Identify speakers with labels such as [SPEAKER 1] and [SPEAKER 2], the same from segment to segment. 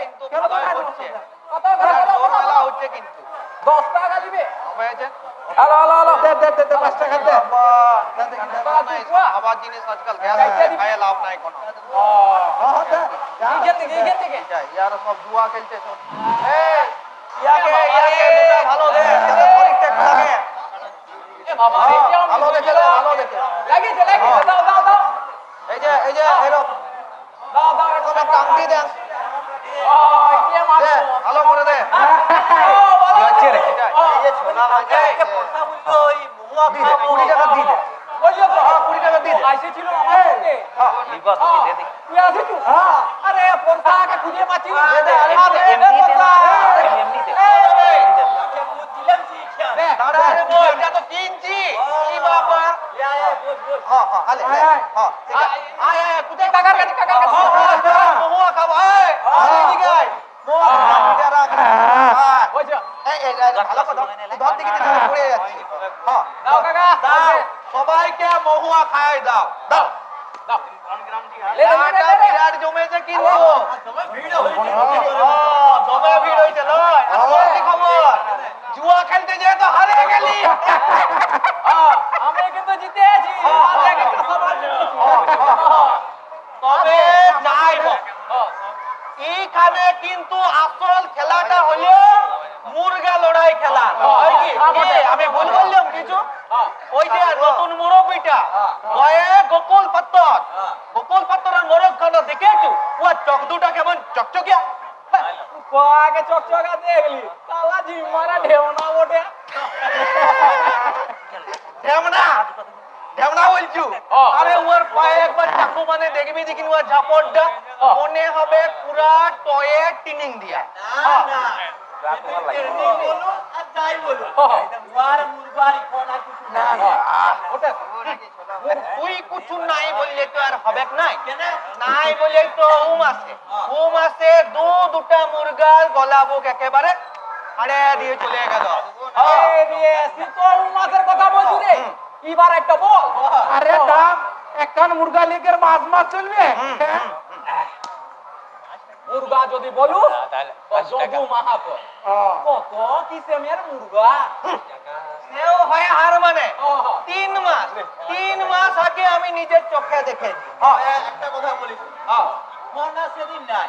[SPEAKER 1] কিন্তু ভালোই হচ্ছে।
[SPEAKER 2] কত
[SPEAKER 1] জোর মেলা হচ্ছে কিন্তু
[SPEAKER 2] 10 টাকা দিবে
[SPEAKER 1] হয়েছে।
[SPEAKER 2] হ্যালো হ্যালো হ্যালো
[SPEAKER 3] দে 5 টাকা দে।
[SPEAKER 1] খাবার জিনিস আজকাল গ্যাস খাইয়ে লাভ নাই কোনো।
[SPEAKER 3] হ্যাঁ দে।
[SPEAKER 2] এইখান থেকে
[SPEAKER 1] ইয়ার সব জুয়া খেলছে সব। এই ইয়াকে দুটা ভালো দে, যাতে শরীরটা একটু লাগে।
[SPEAKER 2] এ বাবা রে কি
[SPEAKER 1] ভালো দেখে দে, ভালো দেখে।
[SPEAKER 2] লাগিয়েছে দাও
[SPEAKER 1] এই যে এরো
[SPEAKER 2] দাও
[SPEAKER 1] কোনো কামটি দেন।
[SPEAKER 2] কে মারো
[SPEAKER 1] দে, ভালো করে দে।
[SPEAKER 2] কি হচ্ছে রে
[SPEAKER 1] এই যে ছোলা লাগে পয়সা বললো ওই মুয়া খাবো 20 টাকা দিয়ে দে।
[SPEAKER 2] বলিও তো
[SPEAKER 1] হ্যাঁ 20 টাকা দিয়ে দে।
[SPEAKER 2] আইসে ছিল আমার সঙ্গে
[SPEAKER 1] লিবা তুই দে দে।
[SPEAKER 2] তুই আসি তুই আরে পরসাকে খুঁজে পাচ্ছি না
[SPEAKER 1] দে,
[SPEAKER 2] আরে
[SPEAKER 1] এমনি দে না।
[SPEAKER 2] এমনি দে
[SPEAKER 1] দাঁড়া রে বল, এটা তো কিনছি। কি বাবা? হ্যাঁ হালে হ্যাঁ ঠিক আছে। আয় কোথায়
[SPEAKER 2] কাকার কাছে
[SPEAKER 1] মুয়া খাবো। এই এদিকে আয়। মুয়া খাবো এটা রাখ।
[SPEAKER 2] ওইছো
[SPEAKER 1] এই ভালো কথা। ধর দিকে তুই পড়ে যাচ্ছিস। হ্যাঁ
[SPEAKER 2] দাও কাকা
[SPEAKER 1] দাও সবাইকে মহুয়া খাই দাও দাও
[SPEAKER 2] দাও
[SPEAKER 1] লাটা বিরাট জমেছে কিন্তু দমে ভিড় হইছে লয় আর কি খবর জুয়া খেলতে যেয়ে তো হারে গেলি
[SPEAKER 2] আমি কিন্তু জিতে আছি আর একটা সবার
[SPEAKER 1] তবে যাই হোক এইখানে কিন্তু আসল খেলাটা হলো মুরগা লড়াই খেলা হয় কি আমি ভুল বললাম কিছু ওই যে নতুন মুরব্বিটা ওয়ে গোকুল পাত্তরের মোরগ খানা দেখেছো ও চক দুটা কেমন চকচকিয়া
[SPEAKER 2] পাকে চকচকা দেখলি সালা জিমারা ঢেউনা ওঠে
[SPEAKER 1] ঢেমনা বলছু আরে ওর পায়ে একবার চাকু মানে দেখবি দেখিন ওর ঝাপড়টা মনে হবে পুরা টয়ে টিনিং দিয়া তুই কিছু নাই বললে তো আর হবে নাই নাই বলে তো হুম আছে দুটা মুরগার গলাবুক একেবারে আরে দিয়ে চলে গেল
[SPEAKER 2] শীতল মাছের কথা বলছি রে এবার একটা বল
[SPEAKER 3] আরে দাম একখান মুরগা লিগের মাছ চলবে।
[SPEAKER 2] মুরগা যদি বলু জগু মাহাতো কত কিসেমের মুরগা
[SPEAKER 1] সেও হয় হার মানে 3 মাস আগে আমি নিজের চোখে দেখে একটা কথা বলি মনে সেদিন নাই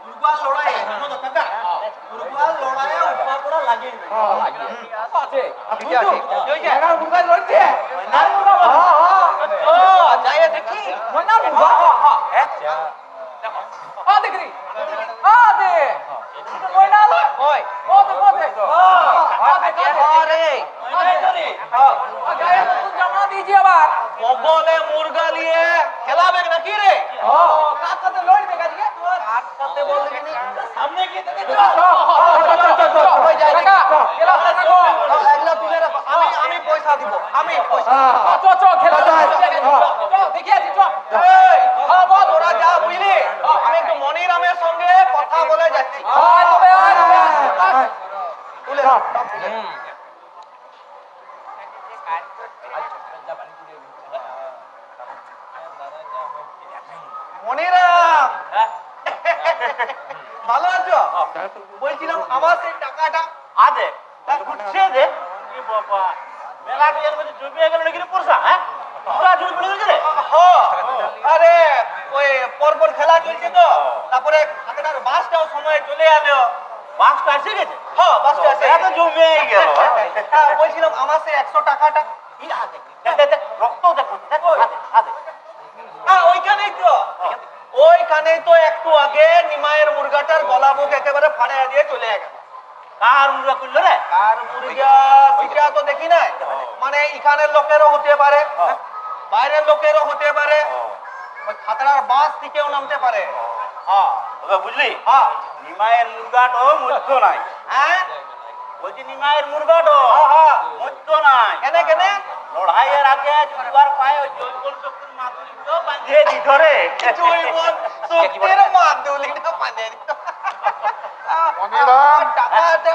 [SPEAKER 1] মুরগা লড়াই হলো কাকা মুরগা লড়াই উপা পড়া লাগে
[SPEAKER 2] আছে
[SPEAKER 1] ঠিক আছে ওই যে
[SPEAKER 3] এগার মুরগা লড়ছে।
[SPEAKER 2] না মুরগা
[SPEAKER 1] ও যাই দেখি
[SPEAKER 2] মনা মুরগা আচ্ছা দেখো দেখি দে এটা ময়না লো
[SPEAKER 1] ওই
[SPEAKER 2] দেখো
[SPEAKER 1] আরে
[SPEAKER 2] গায়ে নতুন জামা দিয়েছি আবার
[SPEAKER 1] বগলে মুরগা নিয়ে খেলাবে নাকি রে
[SPEAKER 2] কার সাথে লড়বে গাড়িকে
[SPEAKER 1] কার সাথে বলবি নি সামনে গিয়ে দেখে
[SPEAKER 2] ওই যাই কাকা খেলাটা রাখো
[SPEAKER 1] এগুলা তুলে রাখো আমি পয়সা দিব আমি পয়সা
[SPEAKER 2] চ খেলা দেখি আছি চ
[SPEAKER 1] এই বল ওরা যা বুঝলি আমি একটু মনিরামের সঙ্গে কথা বলে যাচ্ছি তুলে মনিরাম ভালো আছো বলছিলাম আমার সেই টাকাটা
[SPEAKER 4] আদে উঠছে দে কি বাবা মেলাটা এর মধ্যে ডুবে গেল নাকি রে পরসা হ্যাঁ পুরা জুড়ে পড়ে গেছে রে
[SPEAKER 1] আরে ওই পরপর খেলা চলছে তো তারপরে হাতেটার বাসটাও সময় চলে এলো
[SPEAKER 4] বাসটা এসে গেছে
[SPEAKER 1] হ্যাঁ বাসটা এসে
[SPEAKER 4] এত জমে গেল
[SPEAKER 1] বলছিলাম আমার সেই 100 টাকাটা
[SPEAKER 4] কি হাতে দে রক্ত দেখো দেখো হাতে
[SPEAKER 1] ওইখানেই তো একটু আগে নিমায়ের মুরগাটার গলা বুক একেবারে ফাড়ে দিয়ে চলে গেল
[SPEAKER 4] কার মুরগা করলো রে
[SPEAKER 1] আর মুরগা সেটা তো দেখি নাই মানে এখানের লোকেরও হতে পারে বাইরের লোকেরও হতে পারে ওই খাতড়ার বাস থেকেও নামতে পারে
[SPEAKER 4] হ্যাঁ তবে বুঝলি
[SPEAKER 1] হ্যাঁ
[SPEAKER 4] নিমায়ের মুরগাটো মরতো নাই
[SPEAKER 1] হ্যাঁ
[SPEAKER 4] বলছি নিমায়ের মুরগাটো
[SPEAKER 1] হ্যাঁ
[SPEAKER 4] মরতো নাই
[SPEAKER 1] কেনে কেনে
[SPEAKER 4] লড়াইয়ের আগে দুবার পায়ে ওই জৈবন শক্তির মাদুলিটো বাঁধিয়ে দি ধরে
[SPEAKER 1] জৈবন শক্তির মাদুলিটা পানে
[SPEAKER 3] মনিরাম
[SPEAKER 1] টাকাটা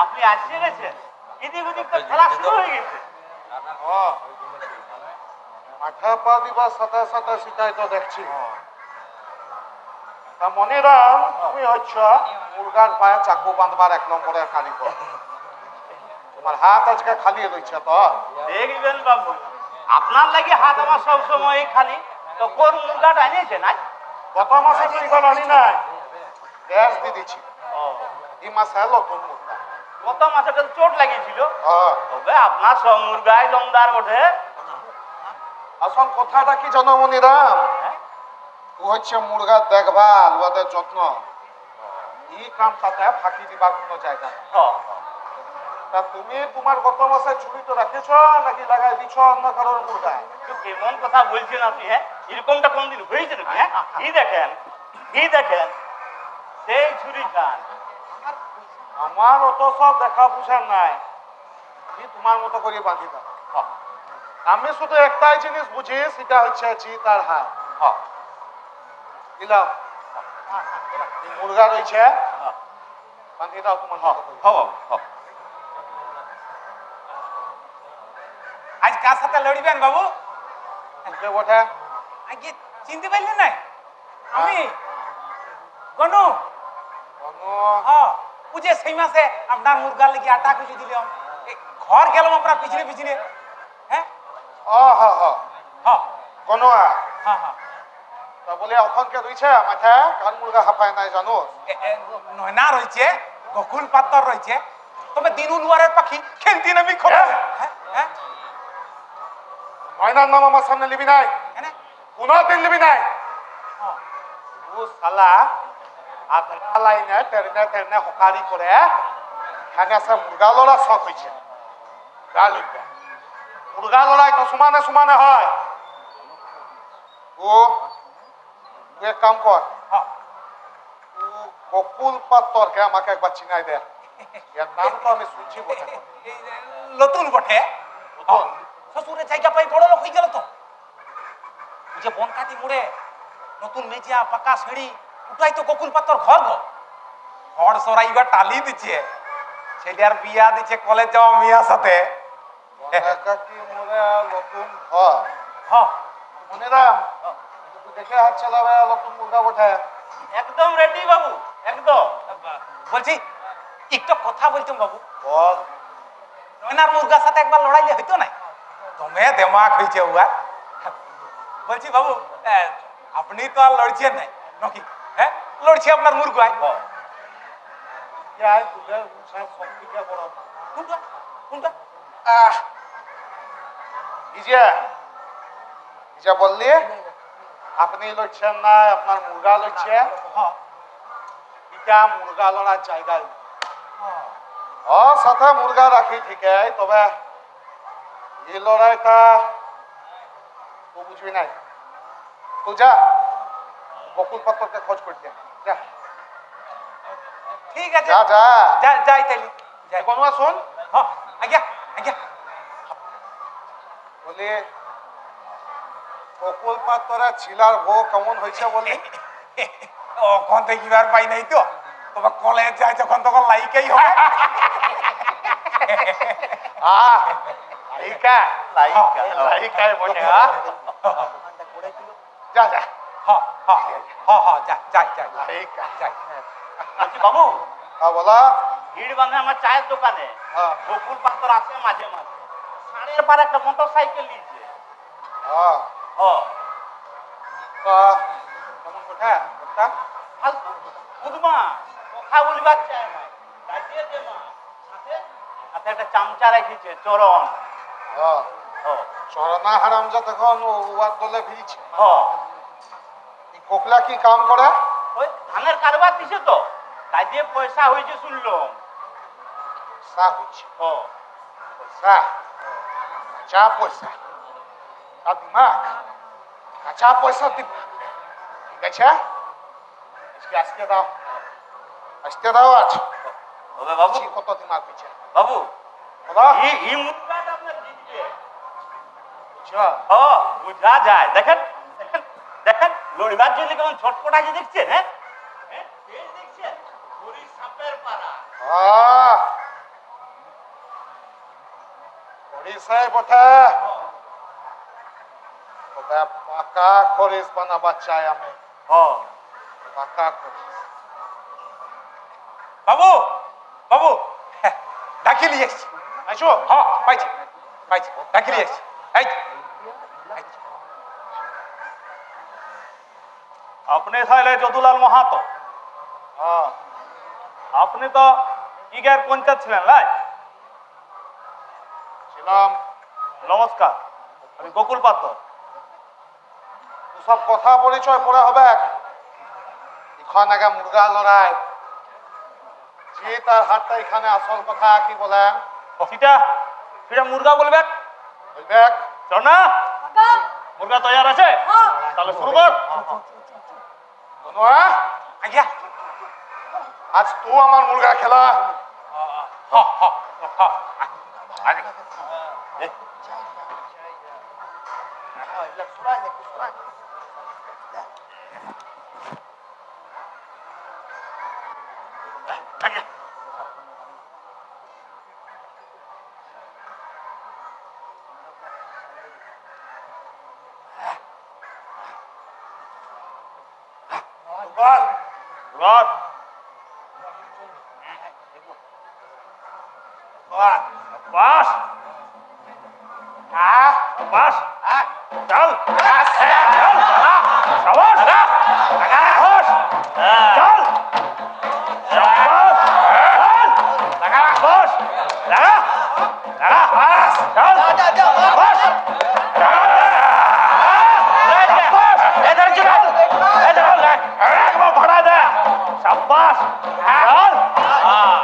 [SPEAKER 4] আপনি আসিয়ে গেছেন এদিক ওদিক তো খেলা শুরু হয়ে গেছে
[SPEAKER 5] মাথা পা দিবার সাথে সাথে সেটাই তো দেখছি তা মনিরাম তুমি হচ্ছ মুরগার পায়ে চাকু বাঁধবার 1 নম্বরের কারিগর তোমার হাত আজকে খালি রয়েছে তো
[SPEAKER 4] দেখবেন বাবু আপনার লাগি হাত আমার সব সময় খালি তো কোন মুরগাটা এনেছে নাই
[SPEAKER 5] গত মাসে তো এবার আনি নাই গ্যাস দিয়ে দিচ্ছি এই মাসে নতুন মুরগা
[SPEAKER 4] গত মাসে তো চোট লাগিয়েছিল
[SPEAKER 5] হ্যাঁ
[SPEAKER 4] তবে আপনার সব মুরগাই দমদার বটে
[SPEAKER 5] আসল কথাটা কি জানো মনিরাম ও হচ্ছে মুরগার দেখভাল ওদের যত্ন এই কামটাতে ফাঁকি দিবার কোনো জায়গা নেই। তা তুমি তোমার গত মাসে ছুরি তো রাখেছ নাকি লাগাই দিছ অন্য কারোর মুরগায়
[SPEAKER 4] তো কেমন কথা বলছেন আপনি হ্যাঁ এরকমটা কোনদিন হয়েছে নাকি হ্যাঁ কি দেখেন সেই ছুরি খান
[SPEAKER 5] আমার অত সব দেখা বুঝার নাই আমি তোমার মতো করে বাঁধি দাও আমি শুধু একটাই জিনিস বুঝি সেটা হচ্ছে জিত আর হার দিলাম মুরগা রয়েছে বাঁধি দাও তোমার মতো করে।
[SPEAKER 3] আজ কার সাথে লড়বেন বাবু
[SPEAKER 5] উঠে ওঠে
[SPEAKER 3] আগে চিনতে পারলেন না আমি গনু হ্যাঁ বুঝে সেই মাসে আপনার মুরগার লেগে আটা কুচি দিলাম ঘর গেলাম আমরা পিছনে পিছনে হ্যাঁ
[SPEAKER 5] ও হ হ
[SPEAKER 3] হ্যাঁ
[SPEAKER 5] কনোয়া
[SPEAKER 3] হ্যাঁ হ্যাঁ
[SPEAKER 5] তা বলে অখনকে রয়েছে মাঠে কান মুরগা হাঁপায় নাই জানো
[SPEAKER 3] নয়না রয়েছে গকুল পাত্তর রয়েছে তবে দিনুল ওয়ারের পাখি খেলতে নামি খবর হ্যাঁ হ্যাঁ
[SPEAKER 5] ময়নার নাম আমার সামনে লিবি নাই
[SPEAKER 3] হ্যাঁ
[SPEAKER 5] কোনোদিন লিবি নাই ও শালা আধা লাইনে তেরনে হকারি করে এখানে আছে মুরগা লড়া শখ হয়েছে মুরগা লড়াই তো সমানে সমানে হয় ও তুই এক কাম কর
[SPEAKER 3] হ্যাঁ
[SPEAKER 5] ও বকুল পাত্তরকে আমাকে একবার চিনাই দে এর নাম তো আমি শুনছি বটে
[SPEAKER 3] নতুন বটে
[SPEAKER 5] নতুন?
[SPEAKER 3] শ্বশুরের জায়গা পাই বড় লোক হয়ে গেল তো ওই যে বনকাটি মোড়ে নতুন মেজিয়া পাকা সিঁড়ি ওটাই তো গোকুল পাত্তর ঘর গো ঘর সরাইবার টালি দিচ্ছে ছেলের বিয়া দিচ্ছে কলেজ যাওয়া মিয়ার সাথে
[SPEAKER 5] একাকি মোরে নতুন ঘর
[SPEAKER 3] হ্যাঁ
[SPEAKER 5] মনিরাম তুই দেখে হাত চালাবে নতুন মুরগা বটে
[SPEAKER 4] একদম রেডি বাবু একদম
[SPEAKER 3] বলছি একটু কথা বলতাম বাবু
[SPEAKER 5] বল
[SPEAKER 3] নয়নার মুরগার সাথে একবার লড়াইলে হইতো না তুমি দেমাক হয়েছে উয়া বলছি বাবু আপনি তো আর লড়ছেন নাই নাকি হ্যাঁ লড়ছে আপনার মুরগায়
[SPEAKER 5] যাই তুলে সব থেকে বড়
[SPEAKER 3] কোনটা কোনটা
[SPEAKER 5] ইজা বললি আপনি লড়ছেন না আপনার মুরগা লড়ছে
[SPEAKER 3] হ্যাঁ
[SPEAKER 5] এটা মুরগা লড়ার জায়গা ও সাথে মুরগা রাখি ঠিক তবে এই লড়াইটা তো বুঝবি নাই তো যা বকুল পাত্রকে খোঁজ করতে যা
[SPEAKER 3] ঠিক আছে
[SPEAKER 5] যা যা
[SPEAKER 3] যাই তাইলে যাই
[SPEAKER 5] কোনবা শোন
[SPEAKER 3] হ্যাঁ আজ্ঞা আজ্ঞা
[SPEAKER 5] বলি বকুল পাত্রের ছিলার বউ কেমন হয়েছে বলি
[SPEAKER 3] ওখান থেকে কিবার পাই নাই তো তবে কলেজ যাই তখন তখন লাইকেই হবে
[SPEAKER 5] লাইকা লাইকাই বটে যা যা
[SPEAKER 3] হ্যাঁ হ্যাঁ হ্যাঁ হ্যাঁ যাই যাই
[SPEAKER 5] লাইকা
[SPEAKER 3] যাই
[SPEAKER 4] বলছি বাবু
[SPEAKER 5] বলা
[SPEAKER 4] ভিড় বাঁধে আমার চায়ের দোকানে
[SPEAKER 5] হ্যাঁ
[SPEAKER 4] বকুল পাত্র আসে মাঝে মাঝে সাড়ের পার একটা মোটর সাইকেল নিয়েছে
[SPEAKER 5] হ্যাঁ
[SPEAKER 4] ও
[SPEAKER 5] তা কেমন কোঠা একটা
[SPEAKER 4] ফালতু বুধমা কথা বলবার চায় না গাইতে দে মা সাথে সাথে একটা চামচা রেখেছে চরণ
[SPEAKER 5] হ্যাঁ
[SPEAKER 4] ও
[SPEAKER 5] চরনা হারামজা তখন ওয়ার দলে ভিড়ছে
[SPEAKER 4] ও
[SPEAKER 5] এই কোকলা কি কাম করে
[SPEAKER 4] ওই ধানের কারবার দিছে তো তাই দিয়ে পয়সা হয়েছে শুনলাম
[SPEAKER 5] সা হচ্ছে
[SPEAKER 4] ও
[SPEAKER 5] পয়সা কাঁচা পয়সা তা দিমাগ কাঁচা পয়সা দিমাগ ঠিক আছে আজকে দাও আসতে দাও আজ
[SPEAKER 4] ওবে বাবু
[SPEAKER 5] কত দিমাগ হচ্ছে
[SPEAKER 4] বাবু
[SPEAKER 5] বলো
[SPEAKER 4] এই মুদ্রাটা আপনার জিতবে
[SPEAKER 5] বুঝছো
[SPEAKER 4] ও বুঝা যায় দেখেন দেখেন দেখেন লড়িবার জন্য কেমন ছটপট আছে দেখছেন হ্যাঁ হ্যাঁ, এই দেখছেন হরির সাপের পাড়া
[SPEAKER 5] ওড়িশায় বটে পাকা খরিস বানাবার চাই আমি, পাকা খরিস।
[SPEAKER 3] বাবু বাবু ডাকি নিয়ে এসছি।
[SPEAKER 5] আইসো।
[SPEAKER 3] হ্যাঁ পাইছি পাইছি, ডাকি নিয়ে এসছি। এই
[SPEAKER 4] আপনি তাহলে যদুলাল মাহাতো?
[SPEAKER 5] হ্যাঁ,
[SPEAKER 4] আপনি তো ইগার পঞ্চায়েত ছিলেন, লাই?
[SPEAKER 5] ছিলাম।
[SPEAKER 4] নমস্কার, আমি গোকুল পাত্র।
[SPEAKER 5] সব কথা পরিচয় পরে হবে। এখন আগে মুরগা লড়াই, জিত আর হারটা এখানে আসল কথা কি বলেন?
[SPEAKER 4] সেটা সেটা মুরগা বলবে।
[SPEAKER 5] বলবে
[SPEAKER 4] চল না, মুরগা তৈরি আছে, তাহলে শুরু কর।
[SPEAKER 5] কোনো
[SPEAKER 3] আজ্ঞা।
[SPEAKER 5] আজ তো আমার মুরগা খেলা।
[SPEAKER 3] হ্যাঁ হ্যাঁ হ্যাঁ আজ্ঞা।
[SPEAKER 4] রড বাস বাস চল চল সাবাস বাস চল সাবাস বাস লাগা লাগা বাস চল বাস এধার চল এধার একবার ভাড়া দে সাবাস চল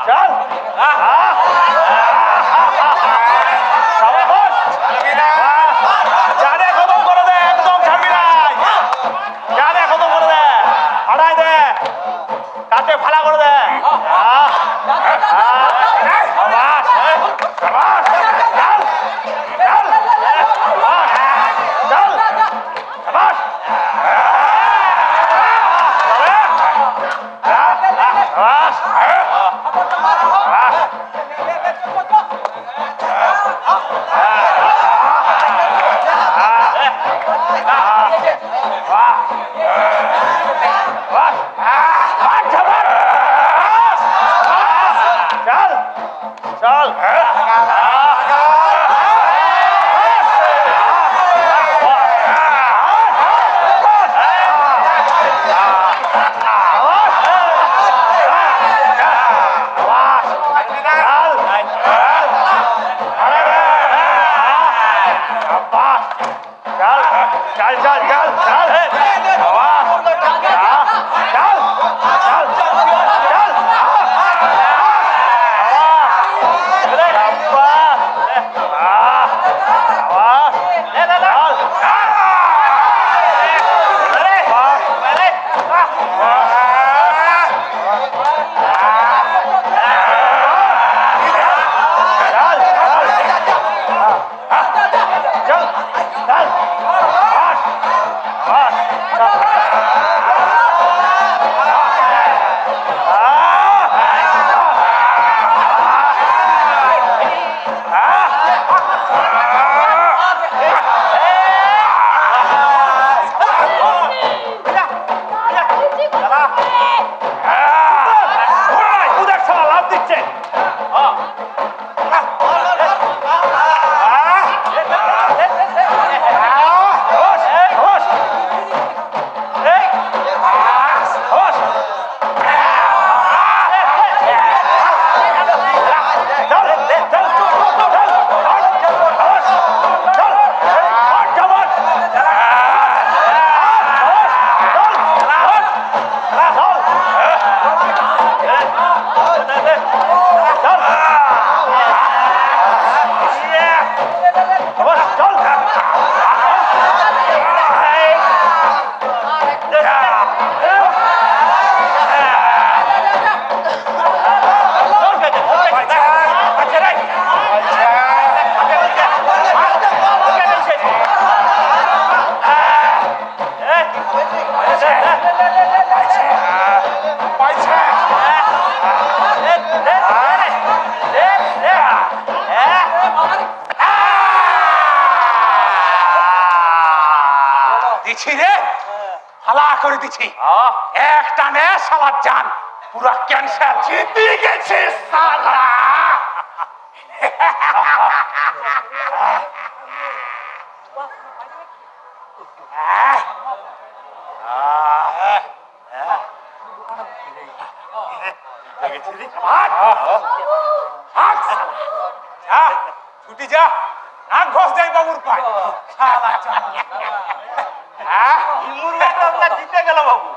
[SPEAKER 4] চল জানে খতম করে দে, একদম ছাড়বি নাই। জানে খতম করে দে, ভাড়াই দে, কাটে ফালা করে দে। সাবাস সাবাস চল চল চল সাবাস চল चल चल चल चल चल
[SPEAKER 3] দিছি রে, হালা করে দিছি। একটা নে শালার জান পুরা ক্যান্সেল। জিতে গেছে শালা। ছুটি যা, নাক ঘষ দেয় বাবুর পায়। শালা জান।
[SPEAKER 4] মুরগাটা আপনার জিতে গেল বাবু।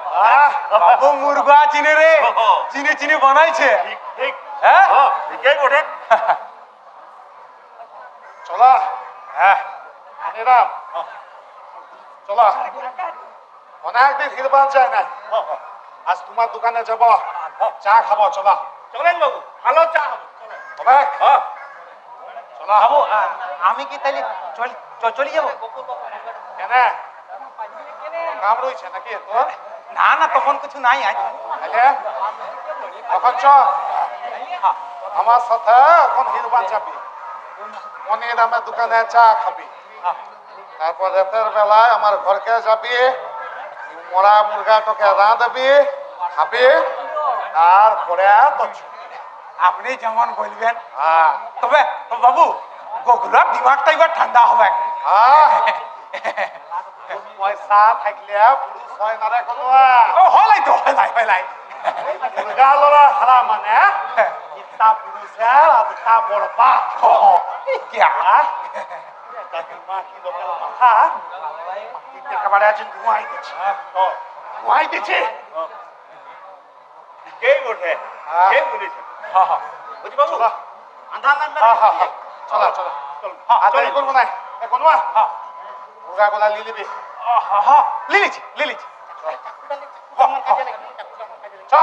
[SPEAKER 3] বাবু মুরগা চিনে রে, চিনি চিনি বানাইছে।
[SPEAKER 4] ঠিক ঠিক,
[SPEAKER 3] হ্যাঁ
[SPEAKER 4] ঠিকই বটে।
[SPEAKER 5] চলা
[SPEAKER 3] হ্যাঁ
[SPEAKER 5] মনিরাম, চলা। অনেকদিন হিরবান যায় না, আজ তোমার দোকানে যাব, চা খাবো। চলা
[SPEAKER 4] চলেন বাবু, ভালো চা হবে, চলেন।
[SPEAKER 5] হবে, চলা।
[SPEAKER 3] বাবু আমি কি তাইলে চলে যাবো?
[SPEAKER 5] কেন কাম রয়েছে নাকি তোর?
[SPEAKER 3] না না, তখন কিছু নাই আজ।
[SPEAKER 5] আরে এখন চ আমার সাথে, এখন হিরবান যাবি, মনিরামের দোকানে চা খাবি, তারপর রাতের বেলায় আমার ঘরকে যাবি, মরা মুরগাটাকে রাঁধবি, খাবি, তারপরে তো
[SPEAKER 3] আপনি যেমন বলবেন।
[SPEAKER 5] হ্যাঁ
[SPEAKER 3] তবে বাবু গোগুলার দিমাগটা এবার ঠান্ডা হবে।
[SPEAKER 5] হ্যাঁ পয়সা থাকলে পুরুষ হয় না রে কতবা।
[SPEAKER 3] ও হলাই তো, হলাই।
[SPEAKER 5] মুরগা লড়া হারা মানে ইত্তা পুরুষের আধা বড়বা।
[SPEAKER 3] क्या
[SPEAKER 5] তাকে মা কি লোকের মাথা দিতে কাবারে আছে, ঘুমাই দিচ্ছে, ঘুমাই দিচ্ছে।
[SPEAKER 4] ঠিকই বটে,
[SPEAKER 5] হ্যাঁ।
[SPEAKER 4] কে বলেছে? বুঝি বাবু,
[SPEAKER 5] চলা।
[SPEAKER 4] আন্ধার নামবে।
[SPEAKER 5] চলা চলা, আর দেরি করবো না। কোনবা মুরগা গুলা লিলিবি,
[SPEAKER 3] লিলিছি।
[SPEAKER 5] চ